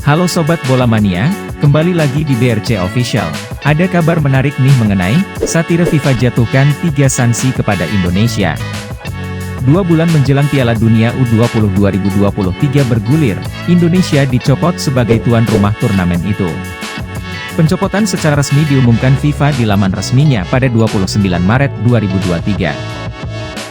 Halo Sobat Bola Mania, kembali lagi di BRC Official. Ada kabar menarik nih mengenai satire FIFA jatuhkan 3 sanksi kepada Indonesia. 2 bulan menjelang Piala Dunia U20 2023 bergulir, Indonesia dicopot sebagai tuan rumah turnamen itu. Pencopotan secara resmi diumumkan FIFA di laman resminya pada 29 Maret 2023.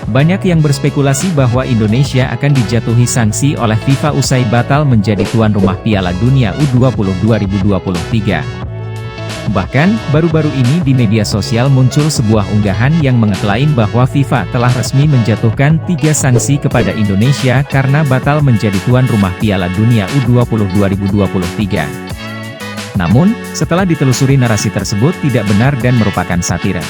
Banyak yang berspekulasi bahwa Indonesia akan dijatuhi sanksi oleh FIFA usai batal menjadi tuan rumah Piala Dunia U20 2023. Bahkan, baru-baru ini di media sosial muncul sebuah unggahan yang mengeklaim bahwa FIFA telah resmi menjatuhkan 3 sanksi kepada Indonesia karena batal menjadi tuan rumah Piala Dunia U20 2023. Namun, setelah ditelusuri narasi tersebut tidak benar dan merupakan satire.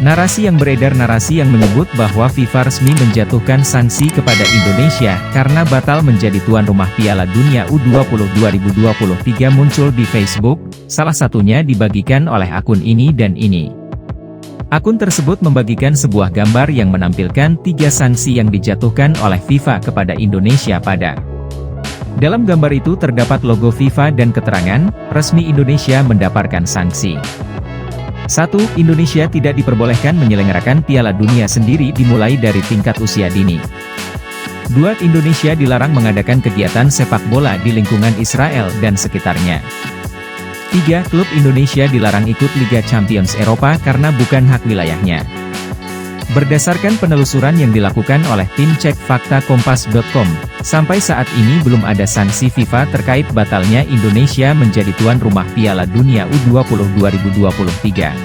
Narasi yang beredar menyebut bahwa FIFA resmi menjatuhkan sanksi kepada Indonesia karena batal menjadi tuan rumah Piala Dunia U20 2023 muncul di Facebook, salah satunya dibagikan oleh akun ini dan ini. Akun tersebut membagikan sebuah gambar yang menampilkan 3 sanksi yang dijatuhkan oleh FIFA kepada Indonesia pada. Dalam gambar itu terdapat logo FIFA dan keterangan, resmi Indonesia mendapatkan sanksi. 1. Indonesia tidak diperbolehkan menyelenggarakan Piala Dunia sendiri dimulai dari tingkat usia dini. 2. Indonesia dilarang mengadakan kegiatan sepak bola di lingkungan Israel dan sekitarnya. 3. Klub Indonesia dilarang ikut Liga Champions Eropa karena bukan hak wilayahnya. Berdasarkan penelusuran yang dilakukan oleh tim cek fakta kompas.com, sampai saat ini belum ada sanksi FIFA terkait batalnya Indonesia menjadi tuan rumah Piala Dunia U20 2023.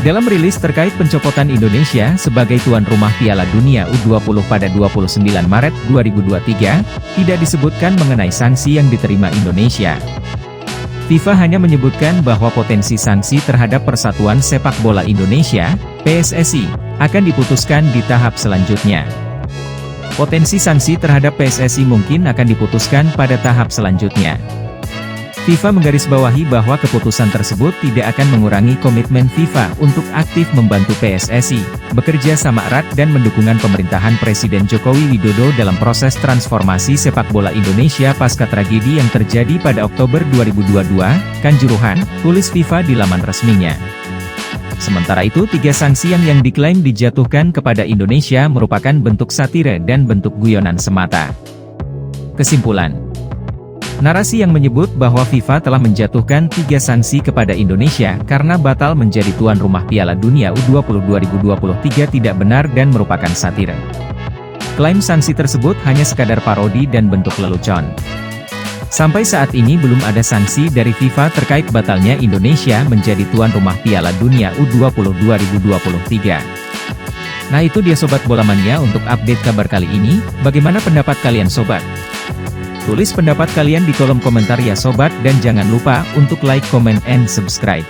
Dalam rilis terkait pencopotan Indonesia sebagai tuan rumah Piala Dunia U20 pada 29 Maret 2023, tidak disebutkan mengenai sanksi yang diterima Indonesia. FIFA hanya menyebutkan bahwa potensi sanksi terhadap Persatuan Sepak Bola Indonesia, PSSI, akan diputuskan di tahap selanjutnya. Potensi sanksi terhadap PSSI mungkin akan diputuskan pada tahap selanjutnya. FIFA menggarisbawahi bahwa keputusan tersebut tidak akan mengurangi komitmen FIFA untuk aktif membantu PSSI, bekerja sama erat dan mendukung pemerintahan Presiden Jokowi Widodo dalam proses transformasi sepak bola Indonesia pasca tragedi yang terjadi pada Oktober 2022, Kanjuruhan, tulis FIFA di laman resminya. Sementara itu 3 sanksi yang diklaim dijatuhkan kepada Indonesia merupakan bentuk satire dan bentuk guyonan semata. Kesimpulan: narasi yang menyebut bahwa FIFA telah menjatuhkan 3 sanksi kepada Indonesia karena batal menjadi tuan rumah Piala Dunia U20 2023 tidak benar dan merupakan satire. Klaim sanksi tersebut hanya sekadar parodi dan bentuk lelucon. Sampai saat ini belum ada sanksi dari FIFA terkait batalnya Indonesia menjadi tuan rumah Piala Dunia U20 2023. Nah itu dia Sobat Bola Mania untuk update kabar kali ini, bagaimana pendapat kalian Sobat? Tulis pendapat kalian di kolom komentar ya Sobat dan jangan lupa untuk like, comment, and subscribe.